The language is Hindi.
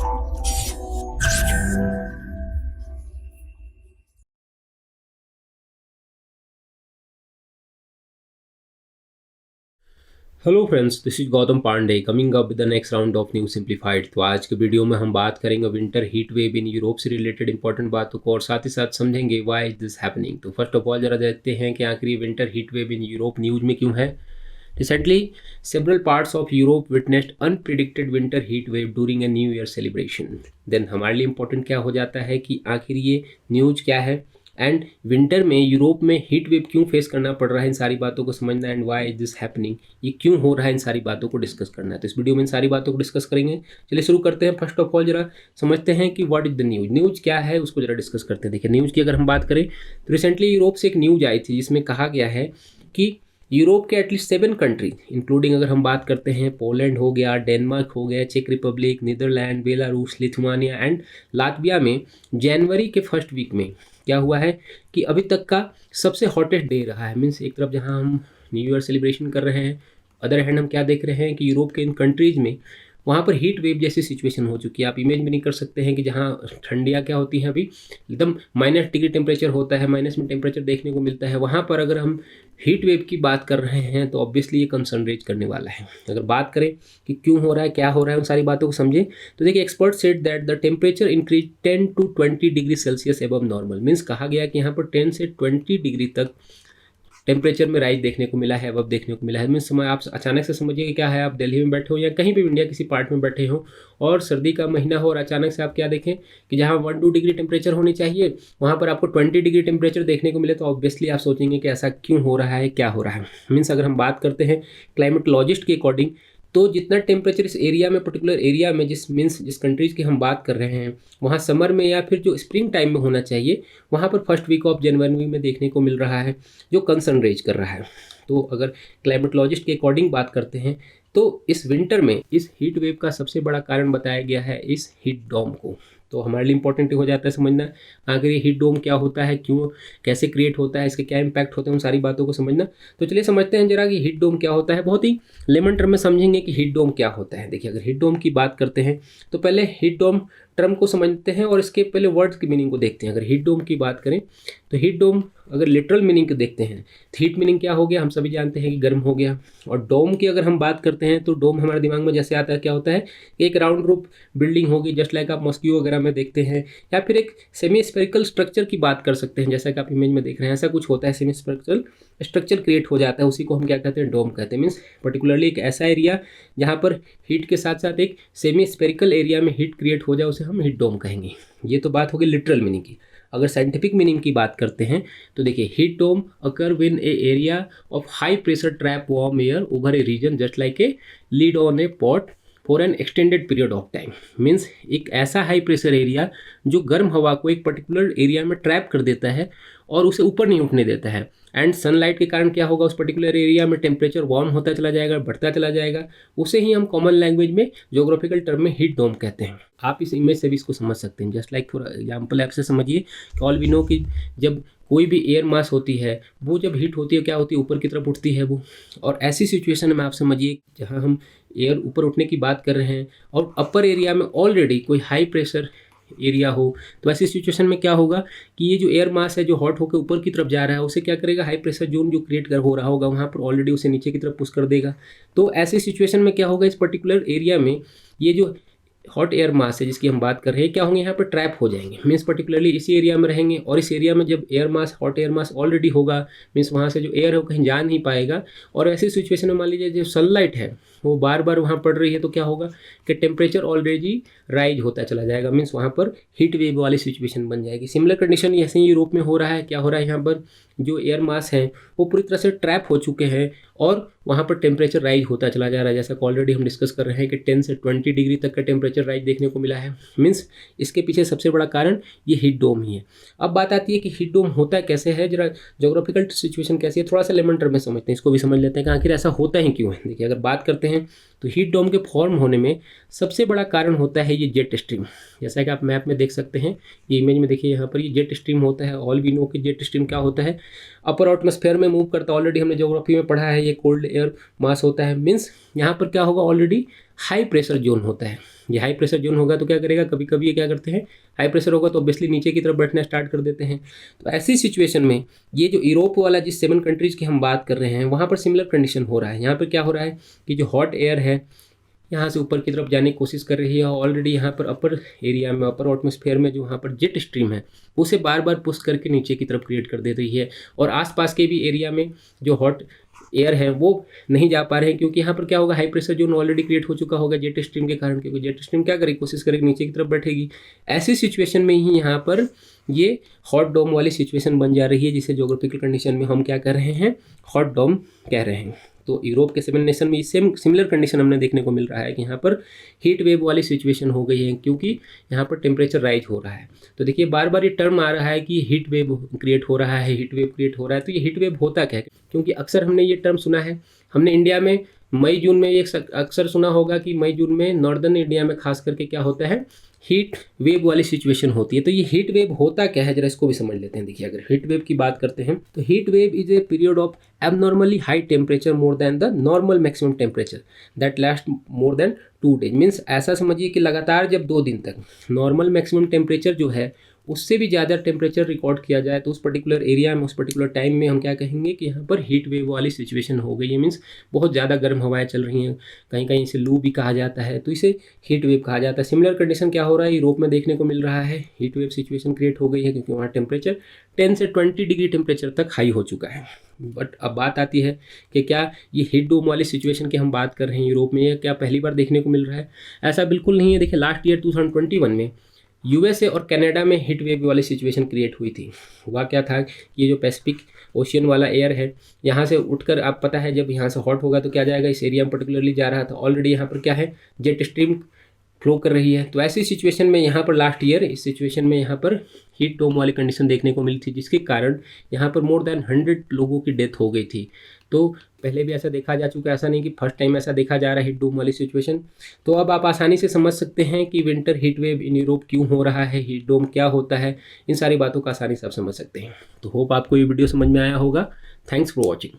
Hello friends, this is Gautam Pandey coming up with the next round of new simplified. तो आज के वीडियो में हम बात करेंगे winter heat wave in Europe से रिलेटेड इंपॉर्टेंट बातों को और साथ ही साथ समझेंगे व्हाई इज दिस हैपनिंग। तो फर्स्ट ऑफ ऑल जरा देखते हैं कि आखिर ये winter heat wave in Europe news में क्यों है। Recently, several parts of Europe witnessed unpredicted winter heat wave during a New Year celebration. Then हमारे लिए इम्पोर्टेंट क्या हो जाता है कि आखिर ये न्यूज़ क्या है एंड विंटर में यूरोप में हीट वेव क्यों फेस करना पड़ रहा है, इन सारी बातों को समझना and why is this happening, ये क्यों हो रहा है, इन सारी बातों को डिस्कस करना है। तो इस वीडियो में इन सारी बातों को डिस्कस करेंगे। चलिए शुरू करते हैं। फर्स्ट ऑफ ऑल जरा समझते हैं कि what is the news, news क्या है उसको जरा डिस्कस करते हैं। देखिए न्यूज़ की अगर हम बात करें तो रिसेंटली यूरोप से एक न्यूज़ आई थी जिसमें कहा गया है कि यूरोप के एटलीस्ट 7 कंट्री इंक्लूडिंग अगर हम बात करते हैं पोलैंड हो गया, डेनमार्क हो गया, चेक Republic, Netherlands, Belarus, Lithuania and Latvia में जनवरी के फर्स्ट वीक में क्या हुआ है कि अभी तक का सबसे हॉटेस्ट डे रहा है। मीन्स एक तरफ जहां हम न्यू ईयर सेलिब्रेशन कर रहे हैं, अदर हैंड हम क्या देख रहे हैं कि यूरोप के इन कंट्रीज़ में वहाँ पर हीट वेव जैसी सिचुएशन हो चुकी है। आप इमेज भी नहीं कर सकते हैं कि जहाँ ठंडियाँ क्या होती हैं, अभी एकदम -डिग्री टेम्परेचर होता है, माइनस में टेम्परेचर देखने को मिलता है। वहाँ पर अगर हम हीट वेव की बात कर रहे हैं तो ऑब्वियसली ये कंसर्न रेज करने वाला है। अगर बात करें कि क्यों हो रहा है, क्या हो रहा है, उन सारी बातों को समझें तो देखिए expert said that the temperature increase 10 to 20 degree Celsius above normal. Means कहा गया कि यहाँ पर 10 से 20 डिग्री तक टेम्परेचर में राइज देखने को मिला है, अब देखने को मिला है। मीन्स समय आप अचानक से समझिए कि क्या है, आप दिल्ली में बैठे हो या कहीं भी इंडिया किसी पार्ट में बैठे हो और सर्दी का महीना हो और अचानक से आप क्या देखें कि जहाँ 1-2 डिग्री टेम्परेचर होनी चाहिए वहाँ पर आपको 20 डिग्री टेम्परेचर देखने को मिले तो ऑब्वियसली आप सोचेंगे कि ऐसा क्यों हो रहा है, क्या हो रहा है। मीन्स अगर हम बात करते हैं क्लाइमेटोलॉजिस्ट के अकॉर्डिंग तो जितना टेम्परेचर इस एरिया में, पर्टिकुलर एरिया में, जिस कंट्रीज़ की हम बात कर रहे हैं वहाँ समर में या फिर जो स्प्रिंग टाइम में होना चाहिए वहाँ पर फर्स्ट वीक ऑफ जनवरी में देखने को मिल रहा है, जो कंसर्न रेज कर रहा है। तो अगर क्लाइमेटोलॉजिस्ट के अकॉर्डिंग बात करते हैं तो इस विंटर में इस हीट वेव का सबसे बड़ा कारण बताया गया है इस हीट डोम को। तो हमारे लिए इंपॉर्टेंट हो जाता है समझना आखिर ये हीट डोम क्या होता है, क्यों, कैसे क्रिएट होता है, इसके क्या इम्पैक्ट होते हैं, उन सारी बातों को समझना। तो चलिए समझते हैं जरा कि हीट डोम क्या होता है। बहुत ही लेमन टर्म में समझेंगे कि हीट डोम क्या होता है। देखिए अगर हीट डोम की बात करते हैं तो पहले हीट डोम टर्म को समझते हैं और इसके पहले वर्ड्स की मीनिंग को देखते हैं। अगर हीट डोम की बात करें तो हीट डोम अगर लिटरल मीनिंग को देखते हैं तो हीट मीनिंग क्या हो गया, हम सभी जानते हैं कि गर्म हो गया। और डोम की अगर हम बात करते हैं तो डोम हमारे दिमाग में जैसे आता है, क्या होता है, एक राउंड रूप बिल्डिंग होगी जस्ट लाइक आप मॉस्कियो वगैरह में देखते हैं, या फिर एक सेमी स्फेरिकल स्ट्रक्चर की बात कर सकते हैं जैसा कि आप इमेज में देख रहे हैं। ऐसा कुछ होता है, सेमी स्फेरिकल स्ट्रक्चर क्रिएट हो जाता है, उसी को हम क्या कहते हैं, डोम कहते हैं। मीन्स पर्टिकुलरली एक ऐसा एरिया जहाँ पर हीट के साथ साथ एक सेमी स्फेरिकल एरिया में हीट क्रिएट हो जाए उसे हम हीट डोम कहेंगे। ये तो बात होगी लिटरल मीनिंग की। अगर साइंटिफिक मीनिंग की बात करते हैं तो देखिए heat dome occur when a area of high pressure trap warm air over a region just like a lid on a pot for an extended period of time. Means एक ऐसा हाई प्रेशर एरिया जो गर्म हवा को एक पर्टिकुलर एरिया में ट्रैप कर देता है और उसे ऊपर नहीं उठने देता है। एंड सनलाइट के कारण क्या होगा, उस पर्टिकुलर एरिया में टेम्परेचर वार्म होता चला जाएगा, बढ़ता चला जाएगा। उसे ही हम कॉमन लैंग्वेज में ज्योग्राफिकल टर्म में हीट डोम कहते हैं। आप इस इमेज से भी इसको समझ सकते हैं। जस्ट लाइक फॉर एग्जाम्पल आपसे समझिए, ऑल वी नो कि जब कोई भी एयर मास होती है वो जब हीट होती है क्या होती है, ऊपर की तरफ उठती है वो। और ऐसी सिचुएशन में आप समझिए जहाँ हम एयर ऊपर उठने की बात कर रहे हैं और अपर एरिया में ऑलरेडी कोई हाई प्रेशर एरिया हो, तो ऐसी सिचुएशन में क्या होगा कि ये जो एयर मास है जो हॉट होकर ऊपर की तरफ जा रहा है उसे क्या करेगा, हाई प्रेशर जोन जो क्रिएट कर हो रहा होगा वहाँ पर ऑलरेडी उसे नीचे की तरफ पुश कर देगा। तो ऐसी सिचुएशन में क्या होगा, इस पर्टिकुलर एरिया में ये जो हॉट एयर मास है जिसकी हम बात कर रहे हैं क्या होंगे, यहाँ पर ट्रैप हो जाएंगे। मीन्स पर्टिकुलरली इसी एरिया में रहेंगे और इस एरिया में जब air mass, hot air mass already होगा, मीन्स वहाँ से जो एयर है वो कहीं जा नहीं पाएगा। और ऐसी सिचुएशन में मान लीजिए जो सनलाइट है वो बार बार वहाँ पड़ रही है तो क्या होगा कि टेम्परेचर ऑलरेडी राइज होता चला जाएगा। मीन्स वहाँ पर हीट वेव वाली सिचुएशन बन जाएगी। सिमिलर कंडीशन ऐसे ही यूरोप में हो रहा है। क्या हो रहा है, यहाँ पर जो एयर मास हैं वो पूरी तरह से ट्रैप हो चुके हैं और वहाँ पर टेम्परेचर राइज होता चला जा रहा है। जैसा कि ऑलरेडी हम डिस्कस कर रहे हैं कि 10 से 20 डिग्री तक का टेम्परेचर राइज देखने को मिला है। मीन्स इसके पीछे सबसे बड़ा कारण ये हीट डोम ही है। अब बात आती है कि हीट डोम होता कैसे है, जरा ज्योग्राफिकल सिचुएशन कैसी है, थोड़ा सा लेमन टर्म में समझते हैं, इसको भी समझ लेते हैं कि आखिर ऐसा होता ही क्यों है। देखिए अगर बात करते हैं तो हीट डोम के फॉर्म होने में सबसे बड़ा कारण होता है ये जेट स्ट्रीम। जैसा कि आप मैप में देख सकते हैं, ये इमेज में देखिए यहाँ पर ये जेट स्ट्रीम होता है। ऑल वी नो कि जेट स्ट्रीम क्या होता है, अपर एटमॉस्फेयर में मूव करता है। ऑलरेडी हमने ज्योग्राफी में पढ़ा है, ये कोल्ड एयर मास होता है। मीन्स यहाँ पर क्या होगा, ऑलरेडी हाई प्रेशर जोन होता है। ये हाई प्रेशर जोन होगा तो क्या करेगा, कभी कभी ये क्या करते हैं, हाई प्रेशर होगा तो ऑब्वियसली नीचे की तरफ बैठना स्टार्ट कर देते हैं। तो ऐसी सिचुएशन में ये जो यूरोप वाला जिस 7 कंट्रीज़ की हम बात कर रहे हैं वहाँ पर सिमिलर कंडीशन हो रहा है। यहाँ पर क्या हो रहा है कि जो हॉट एयर है यहाँ से ऊपर की तरफ जाने की कोशिश कर रही है, ऑलरेडी यहाँ पर अपर एरिया में, अपर एटमॉस्फेयर में जो यहाँ पर जेट स्ट्रीम है उसे बार बार पुश करके नीचे की तरफ क्रिएट कर दे रही है, और आसपास के भी एरिया में जो हॉट एयर है वो नहीं जा पा रहे हैं, क्योंकि यहाँ पर क्या होगा, high pressure zone already create हो चुका होगा जेट स्ट्रीम के कारण, क्योंकि जेट स्ट्रीम क्या करेगी, कोशिश करेगी नीचे की तरफ बैठेगी। ऐसी सिचुएशन में ही यहाँ पर ये हॉट डोम वाली सिचुएशन बन जा रही है, जिसे ज्योग्राफिकल कंडीशन में हम क्या कर रहे हैं, हॉट डोम कह रहे हैं। तो यूरोप के 7 नेशन में सेम सिमिलर कंडीशन हमने देखने को मिल रहा है कि यहाँ पर हीट वेव वाली सिचुएशन हो गई है, क्योंकि यहाँ पर टेम्परेचर राइज हो रहा है। तो देखिए बार बार ये टर्म आ रहा है कि हीट वेव क्रिएट हो रहा है, हीट वेव क्रिएट हो रहा है। तो ये हीट वेव होता क्या है, क्योंकि अक्सर हमने ये टर्म सुना है, हमने इंडिया में मई जून में ये अक्सर सुना होगा कि मई जून में नॉर्दर्न इंडिया में खास करके क्या होता है, हीट वेव वाली सिचुएशन होती है। तो ये हीट वेव होता क्या है, जरा इसको भी समझ लेते हैं। देखिए अगर हीट वेव की बात करते हैं तो heat wave is a period of abnormally high temperature more than the normal maximum temperature that last more than 2 days। Means ऐसा समझिए कि लगातार जब 2 दिन तक नॉर्मल मैक्सिमम टेम्परेचर जो है उससे भी ज़्यादा टेम्परेचर रिकॉर्ड किया जाए तो उस पर्टिकुलर एरिया में, उस पर्टिकुलर टाइम में हम क्या कहेंगे कि यहाँ पर हीट वेव वाली सिचुएशन हो गई है। मीन्स बहुत ज़्यादा गर्म हवाएं चल रही हैं, कहीं कहीं इसे लू भी कहा जाता है, तो इसे हीट वेव कहा जाता है। सिमिलर कंडीशन क्या हो रहा है, यूरोप में देखने को मिल रहा है, हीट वेव सिचुएशन क्रिएट हो गई है, क्योंकि वहाँ टेम्परेचर 10 से 20 डिग्री टेम्परेचर तक हाई हो चुका है। बट अब बात आती है कि क्या ये हीट डोम वाली सिचुएशन की हम बात कर रहे हैं यूरोप में, ये क्या पहली बार देखने को मिल रहा है? ऐसा बिल्कुल नहीं है। देखिए लास्ट ईयर 2021 में यूएसए और कनाडा में हीट वेव वाली सिचुएशन क्रिएट हुई थी। हुआ क्या था कि ये जो पैसिफिक ओशियन वाला एयर है, यहाँ से उठकर, आप पता है जब यहाँ से हॉट होगा तो क्या जाएगा, इस एरिया में पर्टिकुलरली जा रहा था, ऑलरेडी यहाँ पर क्या है, जेट स्ट्रीम फ्लो कर रही है। तो ऐसी सिचुएशन में यहाँ पर लास्ट ईयर इस सिचुएशन में यहाँ पर हीट डोम वाली कंडीशन देखने को मिली थी, जिसके कारण यहाँ पर मोर देन 100 लोगों की डेथ हो गई थी। तो पहले भी ऐसा देखा जा चुका है, ऐसा नहीं कि फर्स्ट टाइम ऐसा देखा जा रहा है हीट डोम वाली सिचुएशन। तो अब आप आसानी से समझ सकते हैं कि winter heat wave in Europe क्यों हो रहा है, हीट डोम क्या होता है, इन सारी बातों का आसानी से आप समझ सकते हैं। तो होप आपको ये वीडियो समझ में आया होगा। Thanks for watching.